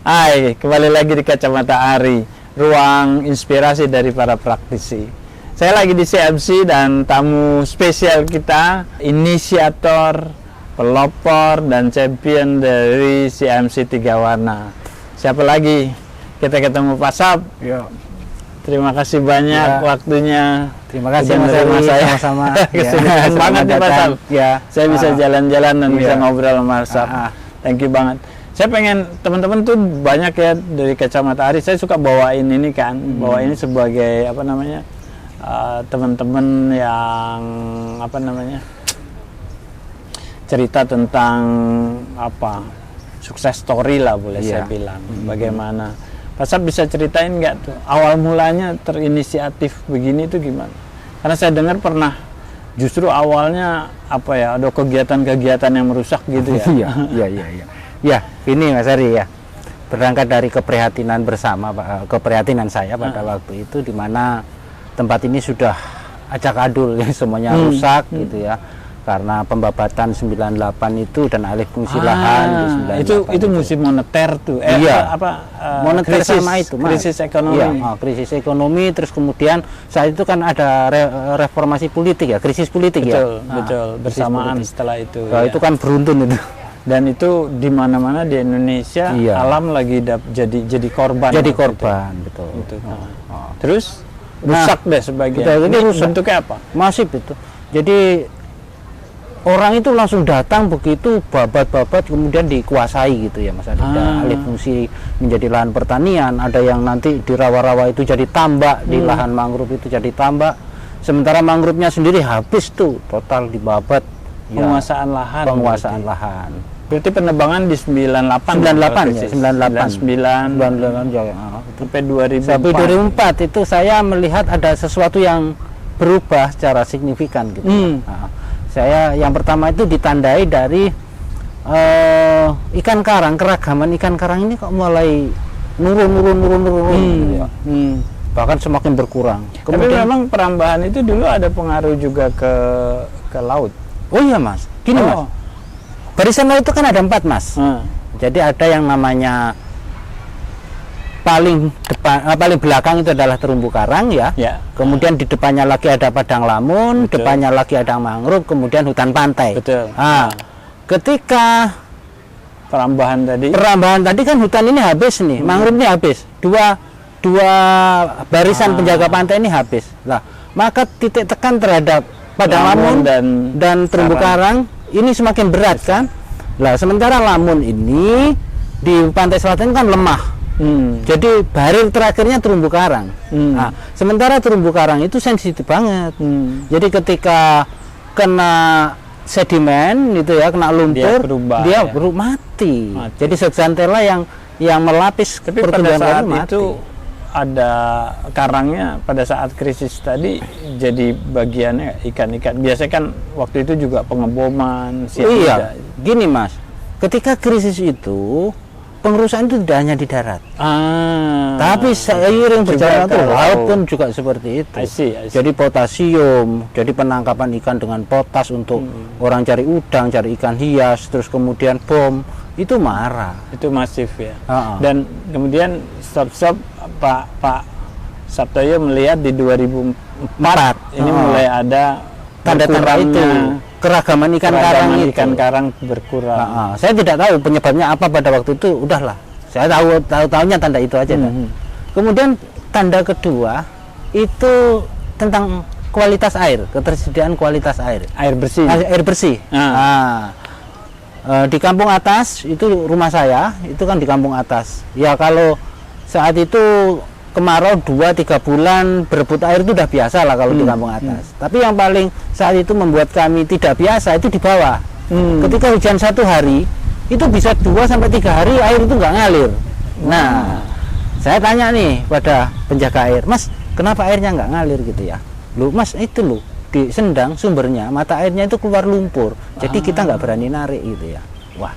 Hai, kembali lagi di Kacamata Ari, ruang inspirasi dari para praktisi. Saya lagi di CMC dan tamu spesial kita, inisiator, pelopor, dan champion dari CMC 3 Warna. Siapa lagi? Kita ketemu Pak Sap. Yo. Terima kasih banyak waktunya. Terima kasih Mas Ari, sama-sama. Kesulitan banget nih Pak Sap. Ya. Saya bisa jalan-jalan dan bisa ngobrol sama Sap. Ah. Thank you banget. Saya pengen teman-teman tuh banyak ya dari Kacamata Ari. Saya suka bawain ini kan, bawa ini sebagai apa namanya teman-teman yang apa namanya cerita tentang apa sukses story lah boleh saya bilang. Bagaimana Pak Sap bisa ceritain nggak tuh awal mulanya terinisiatif begini tuh gimana? Karena saya dengar pernah justru awalnya apa ya ada kegiatan-kegiatan yang merusak gitu ya. Iya. Ya, ini Mas Ari ya. Berangkat dari keprihatinan bersama, keprihatinan saya pada waktu itu di mana tempat ini sudah acak adul ya, semuanya rusak gitu ya. Karena pembabatan 98 itu dan alih fungsi lahan di 98 itu musim moneter tuh. Moneter krisis, sama itu, Mas. krisis ekonomi. Iya, krisis ekonomi, terus kemudian saat itu kan ada reformasi politik ya, krisis politik betul, ya. Betul, bersamaan politik. setelah itu. Nah, itu kan beruntun itu. Dan itu di mana-mana di Indonesia alam lagi jadi korban. Jadi korban, betul. Gitu. Terus rusak deh sebagian. Betul, ini rusak. bentuknya apa? Masif itu. Jadi orang itu langsung datang begitu babat-babat kemudian dikuasai gitu ya Mas. Ada alih fungsi menjadi lahan pertanian, ada yang nanti di rawa-rawa itu jadi tambak, di lahan mangrove itu jadi tambak. Sementara mangrove-nya sendiri habis tuh total dibabat. Penguasaan lahan. Penguasaan lahan. Berarti penebangan di 98 ya, 99 ya. Sampai 2004. Sampai 2004 itu saya melihat ada sesuatu yang berubah secara signifikan gitu. Nah, saya yang pertama itu ditandai dari ikan karang, keragaman ikan karang ini kok mulai nurun gitu ya. Bahkan semakin berkurang. Tapi memang perambahan itu dulu ada pengaruh juga ke laut. Oh iya Mas, gini Mas. Barisan laut itu kan ada 4 Mas. Jadi ada yang namanya paling belakang itu adalah terumbu karang ya. Kemudian di depannya lagi ada padang lamun, depannya lagi ada mangrove, kemudian hutan pantai. Betul. Ketika perambahan tadi kan hutan ini habis nih, mangrove ini habis. Dua barisan penjaga pantai ini habis. Lah, maka titik tekan terhadap padang lamun dan terumbu karang ini semakin berat kan. Lah sementara lamun ini di pantai selatan kan lemah. Jadi barir terakhirnya terumbu karang. Nah, sementara terumbu karang itu sensitif banget. Jadi ketika kena sedimen itu ya, kena lumpur, dia mati. Jadi zooxanthella yang melapis pertumbuhan karang mati. Itu ada karangnya pada saat krisis tadi jadi bagiannya ikan-ikan. Biasanya kan waktu itu juga pengeboman. Iya, gini Mas, ketika krisis itu pengerusakan itu tidak hanya di darat, tapi seiring berjalan waktu laut pun juga seperti itu. I see. Jadi potasium, jadi penangkapan ikan dengan potas untuk orang cari udang, cari ikan hias, terus kemudian bom itu marah. Itu masif ya. Dan kemudian stop Pak Sabtoyo melihat di 2004 ini mulai ada tanda-tanda itu keragaman ikan karang berkurang. Saya tidak tahu penyebabnya apa pada waktu itu, udahlah. Saya tahunya tanda itu aja. Kemudian tanda kedua itu tentang kualitas air, ketersediaan kualitas air. Air bersih. Air bersih. Di kampung atas itu rumah saya, itu kan di kampung atas. Ya kalau saat itu kemarau 2-3 bulan berebut air itu udah biasa lah kalau di kampung atas. Tapi yang paling saat itu membuat kami tidak biasa itu di bawah. Ketika hujan 1 hari itu bisa 2-3 hari air itu nggak ngalir. Nah, saya tanya nih pada penjaga air, Mas, kenapa airnya nggak ngalir gitu ya? Loh Mas, itu loh di Sendang sumbernya mata airnya itu keluar lumpur, jadi kita nggak berani narik gitu ya. Wah,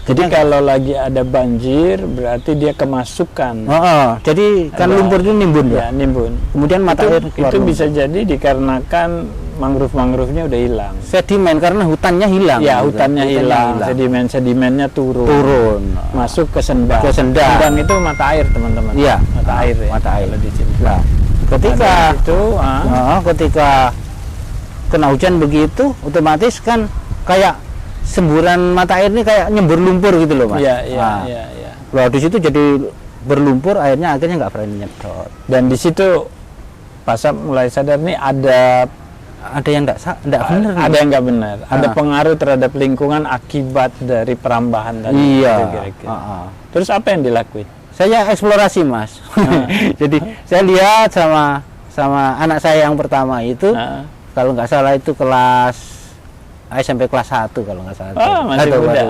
Jadi kalau lagi ada banjir berarti dia kemasukan. Jadi kan lumpur itu nimbun ya, nimbun. Kemudian mata air keluar. Itu bisa jadi dikarenakan mangrove-mangrovenya udah hilang. Sedimen karena hutannya hilang. Ya, hutannya hilang. Sedimennya turun. Masuk ke Sendang. Sendang itu mata air, teman-teman. Iya, mata air ya. Mata air. Di sini. Nah, ketika itu ketika kena hujan begitu, otomatis kan kayak semburan mata air ini kayak nyembur lumpur gitu loh, Mas. Iya. Loh, di situ jadi berlumpur, akhirnya nggak berani nyedot. Dan di situ Pak Sap mulai sadar nih ada yang enggak benar. Ada yang nggak benar. Ada pengaruh terhadap lingkungan akibat dari perambahan tadi. Iya. Terus apa yang dilakuin? Saya eksplorasi, Mas. Jadi saya lihat sama anak saya yang pertama itu, kalau nggak salah itu kelas SMP kelas 1 kalau nggak salah. Masih muda.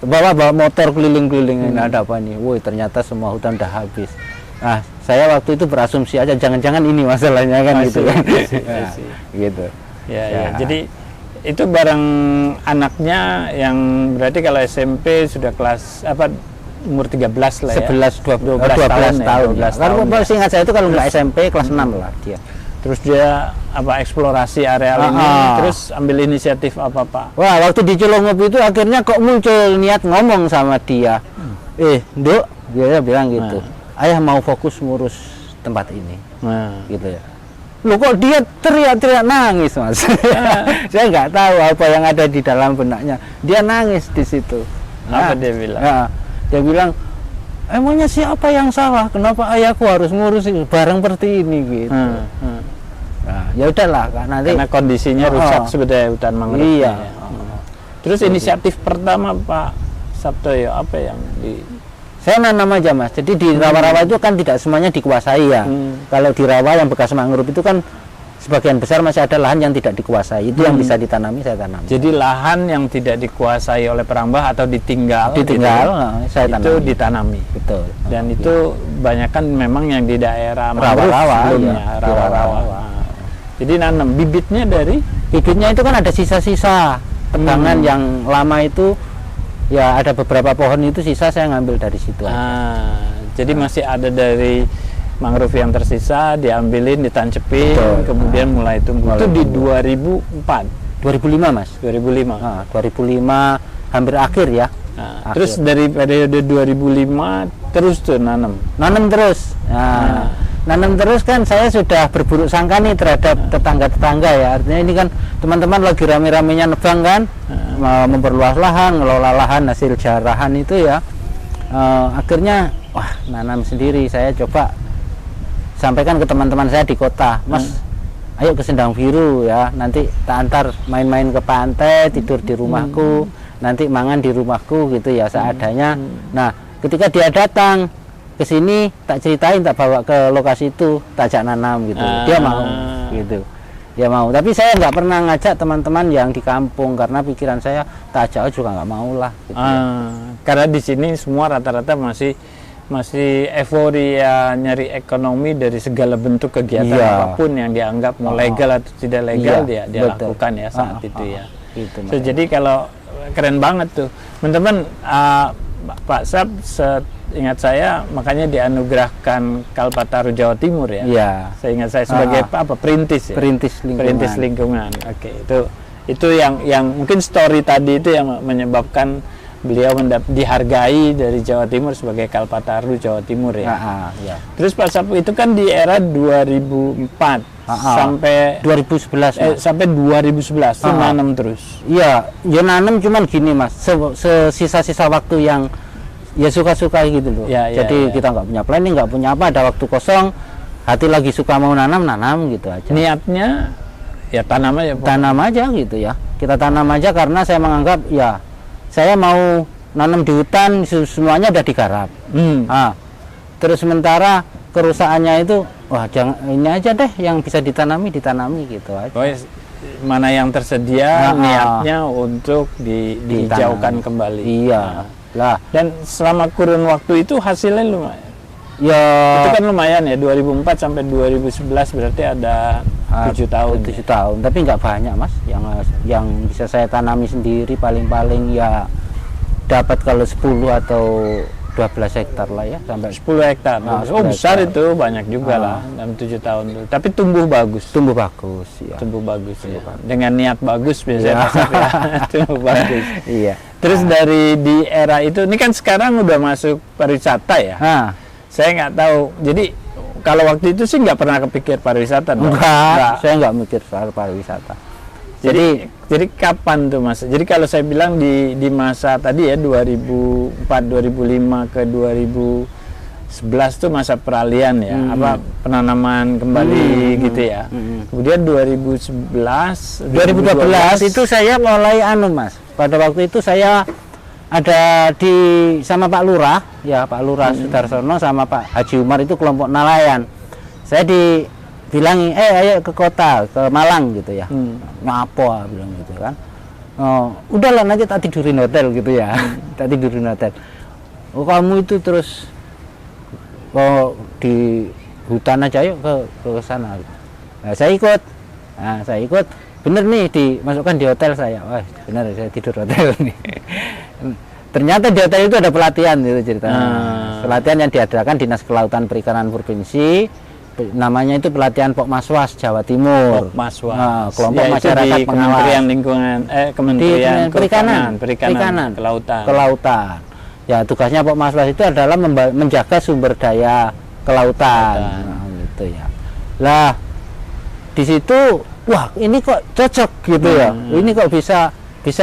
Bawa motor keliling-keliling, ada apa nih? Woi, ternyata semua hutan udah habis. Nah, saya waktu itu berasumsi aja jangan-jangan ini masalahnya kan gitu kan. Gitu. Ya. Jadi itu bareng anaknya yang berarti kalau SMP sudah kelas umur 13 lah ya. 12 tahun. Kalau ingat saya itu kalau nggak SMP kelas 6 lah dia. Terus dia eksplorasi areal ini, terus ambil inisiatif apa, Pak? Wah, waktu di Cilongop itu akhirnya kok muncul niat ngomong sama dia. Nduk, dia bilang gitu. Ayah mau fokus ngurus tempat ini. Gitu ya. Loh, kok dia teriak-teriak nangis, Mas. Saya nggak tahu apa yang ada di dalam benaknya. Dia nangis di situ. Apa dia bilang? Dia bilang, emangnya siapa yang salah? Kenapa ayahku harus ngurus barang seperti ini gitu. Nah, ya udahlah, nanti karena kondisinya rusak sebenarnya hutan mangrove. Iya. Terus inisiatif pertama Pak Sabtoyo apa yang saya nanam aja, Mas. Jadi di rawa-rawa itu kan tidak semuanya dikuasai ya. Kalau di rawa yang bekas mangrove itu kan sebagian besar masih ada lahan yang tidak dikuasai. Itu yang bisa ditanami, saya tanam. Jadi lahan yang tidak dikuasai oleh perambah atau ditinggal saya tanam. Itu ditanami. Betul. Dan itu banyak kan memang yang di daerah rawa-rawa sebelumnya, rawa-rawa. Jadi nanam bibitnya itu kan ada sisa-sisa tebangan yang lama itu, ya ada beberapa pohon itu sisa saya ngambil dari situ. Jadi masih ada dari mangrove yang tersisa diambilin, ditancepin, kemudian mulai tumbuh. Itu di 2004. 2005, Mas. 2005. 2005 hampir akhir ya. Terus dari periode 2005 terus tuh nanam terus. Nanam terus kan saya sudah berburuk sangka nih terhadap tetangga-tetangga ya. Artinya ini kan teman-teman lagi rame-ramenya nebang kan, memperluas lahan, ngelola lahan hasil jarahan itu ya. Akhirnya nanam sendiri. Saya coba sampaikan ke teman-teman saya di kota, Mas, ayo ke Sendang Biru ya, nanti tak antar main-main ke pantai, tidur di rumahku, nanti mangan di rumahku gitu ya seadanya. Nah, ketika dia datang ke sini, tak ceritain, tak bawa ke lokasi itu, tak ajak nanam gitu. Dia mau gitu. Dia mau. Tapi saya nggak pernah ngajak teman-teman yang di kampung karena pikiran saya tak ajak juga nggak mau lah. Gitu karena di sini semua rata-rata masih euforia nyari ekonomi dari segala bentuk kegiatan apapun yang dianggap mau legal atau tidak legal dia lakukan ya saat itu ya. Gitu, jadi kalau keren banget tuh teman-teman. Pak Sap, ingat saya makanya dianugerahkan Kalpataru Jawa Timur ya. Iya. Seingat saya sebagai perintis ya. Perintis lingkungan. Oke, itu yang mungkin story tadi itu yang menyebabkan beliau dihargai dari Jawa Timur sebagai Kalpataru Jawa Timur ya. Ya. Terus Pak Sap itu kan di era 2004 sampai 2011 sampai 2011 nanam terus. Iya, ya nanam cuman gini, Mas, sisa-sisa waktu yang ya suka-suka gitu loh. Jadi kita nggak punya planning, nggak punya apa, ada waktu kosong, hati lagi suka mau nanam gitu aja. Niatnya ya tanam aja gitu ya. Kita tanam aja karena saya menganggap ya saya mau nanam di hutan, semuanya udah digarap. Terus sementara kerusakannya itu, jangan ini aja deh yang bisa ditanami gitu aja. Mana yang tersedia niatnya untuk dihijaukan kembali. Iya. Lah. Dan selama kurun waktu itu hasilnya lumayan. Ya. Itu kan lumayan ya, 2004 sampai 2011 berarti ada 7 tahun. 7 tahun, tapi nggak banyak, Mas. Yang bisa saya tanami sendiri paling-paling ya dapat kalau 10 atau 12 hektar lah ya, sampai 10 hektar. Nah, Oh 10 besar hektar. itu, banyak juga lah dalam 7 tahun itu. Tapi tumbuh bagus. tumbuh bagus ya. Tumbuh bagus ya. Dengan niat bagus biasanya Iya. Mas Saf, ya. Tumbuh bagus. Iya. Terus dari di era itu, ini kan sekarang udah masuk pariwisata ya. Nah, Saya nggak tahu. Jadi kalau waktu itu sih nggak pernah kepikir pariwisata dong. enggak, saya nggak mikir soal pariwisata. Jadi kapan tuh Mas? Jadi kalau saya bilang di masa tadi ya 2004 2005 ke 2011 tuh masa peralihan ya, apa penanaman kembali gitu ya. Kemudian 2011 2012 itu saya mulai Mas. Pada waktu itu saya ada sama Pak Lurah, ya Pak Lurah Sudarsono sama Pak Haji Umar, itu kelompok nelayan. Saya dibilangi, ayo ke kota, ke Malang gitu ya. Ngapa bilang gitu kan. Oh, udahlah nanti tak tidurin hotel gitu ya. Tak tidurin hotel. Oh, kamu itu terus di hutan aja, yuk ke sana. Nah, saya ikut. Bener nih, dimasukkan di hotel saya. Wah, benar saya tidur hotel nih. Ternyata di hotel itu ada pelatihan gitu ceritanya. Pelatihan yang diadakan Dinas Kelautan Perikanan Provinsi, namanya itu pelatihan Pokmaswas Jawa Timur. Pokmaswas. Kelompok Ya, itu masyarakat di pengawas. Kementerian Lingkungan Kementerian Perikanan, Kelautan. Kelautan. Ya, tugasnya Pokmaswas itu adalah menjaga sumber daya kelautan. Nah, gitu ya. Lah di situ, wah ini kok cocok gitu ya. Ini kok bisa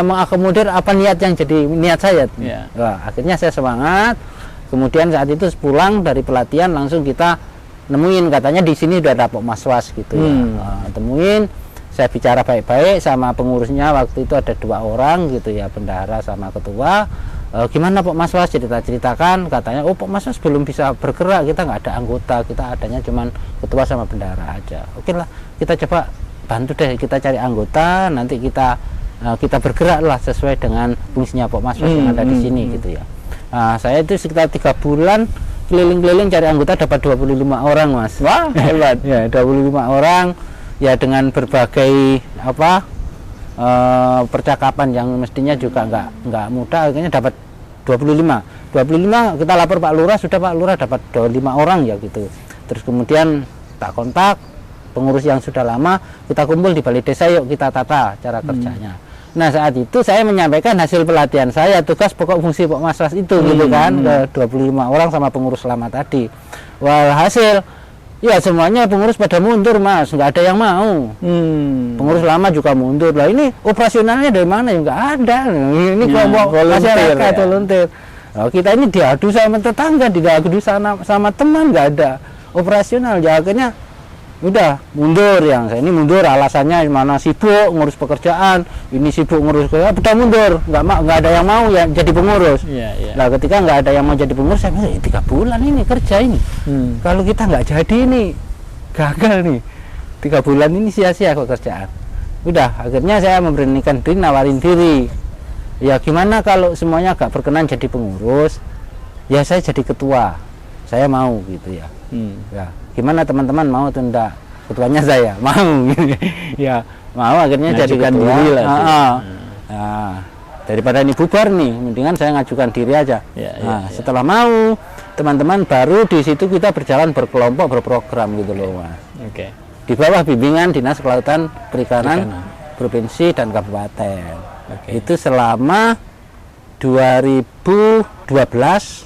mengakomodir apa niat yang jadi niat saya. Wah, akhirnya saya semangat. Kemudian saat itu pulang dari pelatihan langsung kita nemuin, katanya di sini udah ada Pokmaswas gitu ya. Temuin, saya bicara baik-baik sama pengurusnya, waktu itu ada 2 orang gitu ya, bendahara sama ketua. Gimana Pokmaswas, ceritakan, katanya Pokmaswas belum bisa bergerak, kita nggak ada anggota, kita adanya cuman ketua sama bendahara aja. Oke lah, kita coba bantu deh, kita cari anggota, nanti kita bergerak lah sesuai dengan fungsinya Pokmaswas yang ada di sini gitu ya. Nah, saya itu sekitar 3 bulan keliling-keliling cari anggota, dapat 25 orang Mas. Wah, hebat. Ya, 25 orang ya, dengan berbagai percakapan yang mestinya juga nggak mudah, akhirnya dapat 25 kita lapor Pak Lurah, sudah Pak Lurah dapat 25 orang ya gitu. Terus kemudian tak kontak pengurus yang sudah lama, kita kumpul di balai desa, yuk kita tata cara kerjanya. Nah, saat itu saya menyampaikan hasil pelatihan saya, tugas pokok fungsi Pokmaswas itu gitu kan, ke 25 orang sama pengurus lama tadi. Walhasil ya semuanya pengurus pada mundur Mas, nggak ada yang mau. Pengurus lama juga mundur. Lah ini operasionalnya dari mana ya, nggak ada. Ini kelompok masyarakat volunteer. Nah, kita ini diadu sama tetangga, diadu sama teman, nggak ada operasional. Ya akhirnya udah mundur, yang saya ini mundur alasannya mana sibuk ngurus pekerjaan, ini sibuk ngurus kerjaan, udah mundur, nggak ada yang mau ya jadi pengurus. Nah, ketika nggak ada yang mau jadi pengurus, saya bilang 3 bulan ini kerja ini, kalau kita nggak jadi ini gagal nih, 3 bulan ini sia-sia pekerjaan. Udah, akhirnya saya memberanikan diri, nawarin diri, ya gimana kalau semuanya nggak berkenan jadi pengurus, ya saya jadi ketua, saya mau gitu ya. Ya, gimana teman-teman mau atau enggak? Ketuanya saya mau. Ya mau, akhirnya jadi ketua. Diri lah, nah, daripada ini bubar nih, mendingan saya ngajukan diri aja. Setelah mau, teman-teman baru di situ kita berjalan berkelompok, berprogram gitu loh Mas. Di bawah bimbingan Dinas Kelautan Perikanan Provinsi dan Kabupaten. Itu selama 2012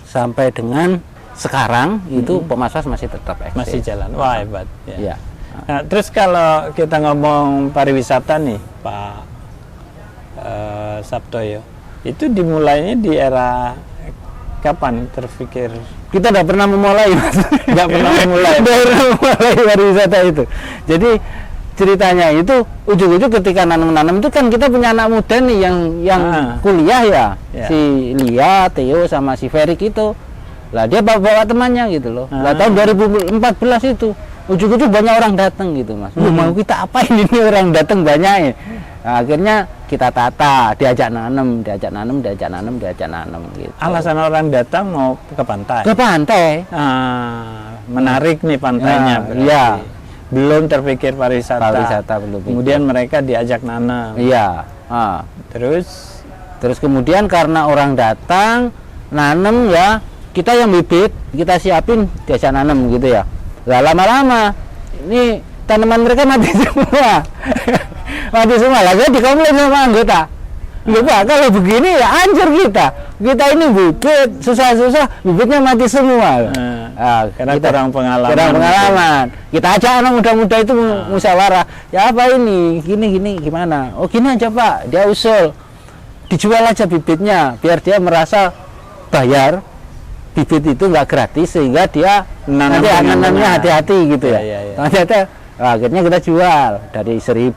sampai dengan sekarang itu Pokmaswas masih tetap eksis. Masih jalan. Wah, hebat. Ya. Nah, terus kalau kita ngomong pariwisata nih, Pak Sabtoyo, itu dimulainya di era kapan terpikir? Kita tidak pernah memulai, Mas. Nggak pernah memulai. Tidak pernah memulai pariwisata itu. Jadi ceritanya itu ujung-ujung ketika nanam-nanam itu kan kita punya anak muda nih yang kuliah ya. Si Lia, Theo sama si Ferik itu. Lah dia bawa temannya gitu loh. Lah tahun 2014 itu ujung-ujung banyak orang datang gitu Mas. Mau kita apain ini orang datang banyak ya. Nah, akhirnya kita tata, diajak nanam gitu. Alasan orang datang mau ke pantai. Ke pantai. Menarik nih pantainya. Iya. Belum terpikir pariwisata. Belum. Kemudian mereka diajak nanam. Iya. Terus Terus kemudian karena orang datang nanem ya, kita yang bibit kita siapin diajak nanem gitu ya. Lah lama-lama ini tanaman mereka mati semua. Mati semua. Lah saya dikomplain sama anggota. Loh Pak, kalau begini ya hancur kita. Kita ini bibit susah-susah bibitnya mati semua. Karena kita kurang pengalaman. Kurang pengalaman. Kita ajak anak muda-muda itu musyawarah. Ya apa ini? Gini gimana? Oh gini aja Pak. Dia usul dijual aja bibitnya biar dia merasa bayar bibit itu nggak gratis sehingga dia nanti nanamnya hati-hati gitu ya. Ternyata akhirnya kita jual dari 1.000,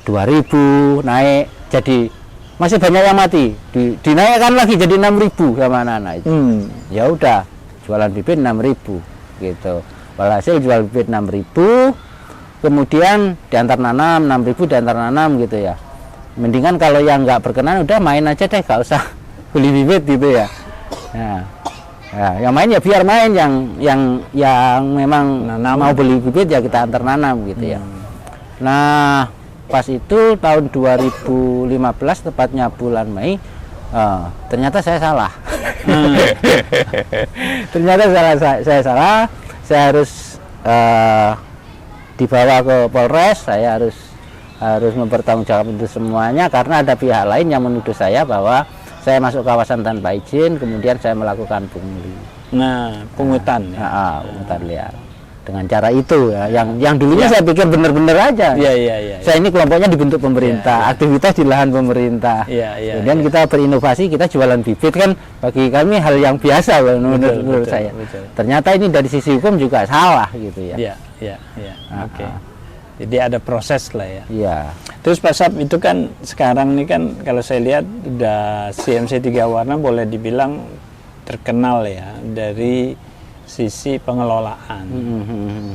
2.000 naik jadi masih banyak yang mati. Dinaikkan lagi jadi 6.000 sama anak-anak itu. Ya udah jualan bibit 6.000 gitu. Walhasil jual bibit 6.000, kemudian diantar nanam 6.000 diantar nanam gitu ya. Mendingan kalau yang nggak berkenan udah main aja deh, nggak usah beli bibit gitu ya. Nah, yang main ya biar main, yang memang mau beli bibit ya kita antar nanam gitu ya. Nah pas itu tahun 2015 tepatnya bulan Mei, ternyata saya salah. Ternyata saya salah. Saya harus dibawa ke Polres. Saya harus mempertanggungjawabkan itu semuanya karena ada pihak lain yang menuduh saya bahwa saya masuk kawasan tanpa izin, kemudian saya melakukan pungli. Nah, pungutan. Pungutan liar. Dengan cara itu ya, yang dulunya saya pikir benar-benar aja. Iya. Saya ini kelompoknya dibentuk pemerintah, aktivitas di lahan pemerintah. Kemudian kita berinovasi, kita jualan bibit kan bagi kami hal yang biasa menurut saya. Betul. Ternyata ini dari sisi hukum juga salah gitu ya. Iya. Oke. Jadi ada proses lah ya. Iya. Terus Pak Sap itu kan sekarang ini kan kalau saya lihat udah CMC 3 warna boleh dibilang terkenal ya dari sisi pengelolaan.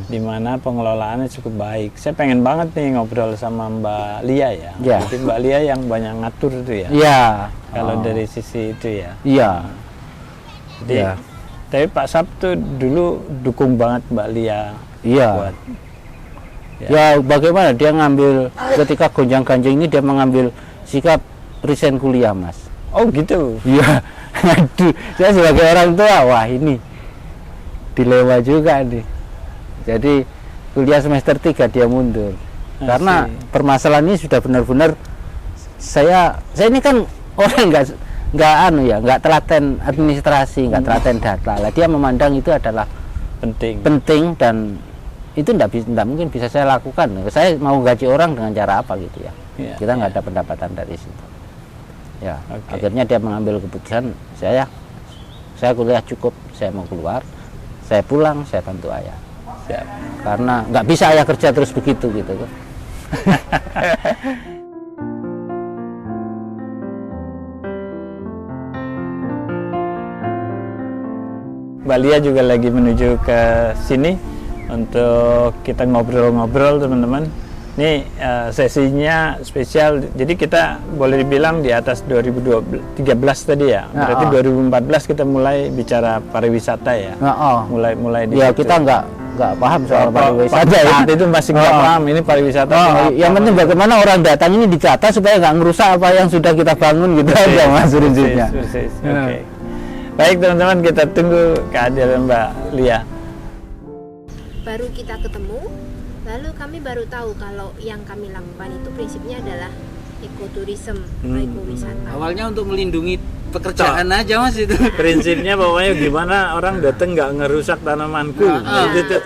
Di mana pengelolaannya cukup baik. Saya pengen banget nih ngobrol sama Mbak Lia ya. Jadi Mbak Lia yang banyak ngatur itu ya. Iya. Kalau dari sisi itu ya. Iya. Jadi tapi Pak Sap tuh dulu dukung banget Mbak Lia. Iya. Buat ya bagaimana dia ngambil ketika gonjang-ganjing ini dia mengambil sikap resign kuliah Mas. Oh gitu. Iya. Aduh, saya sebagai orang tua wah ini dilema juga nih. Jadi kuliah semester 3 dia mundur. Karena permasalahan ini sudah benar-benar saya ini kan orang nggak telaten administrasi, nggak telaten data. Lah dia memandang itu adalah penting dan itu tidak mungkin bisa saya lakukan. Saya mau gaji orang dengan cara apa gitu ya. Kita nggak ada pendapatan dari situ. Ya, akhirnya dia mengambil keputusan saya kuliah cukup, saya mau keluar, saya pulang, saya bantu ayah. Karena nggak bisa ayah kerja terus begitu gitu. Mbak Lia juga lagi menuju ke sini untuk kita ngobrol-ngobrol teman-teman. Ini sesinya spesial, jadi kita boleh dibilang di atas 2013 tadi ya. Berarti 2014 kita mulai bicara pariwisata ya. Mulai di ya situ. Kita nggak paham soal pariwisata ya. Saat itu masih nggak paham ini pariwisata. Yang penting bagaimana orang datang ini ditata supaya nggak merusak apa yang sudah kita bangun gitu aja Mas prinsipnya. Oke. Baik teman-teman, kita tunggu kehadiran Mbak Lia. Baru kita ketemu, lalu kami baru tahu kalau yang kami lakukan itu prinsipnya adalah ekoturism, ekowisata. Awalnya untuk melindungi pekerjaan aja Mas itu. Prinsipnya pokoknya gimana orang datang nggak ngerusak tanamanku. Gitu.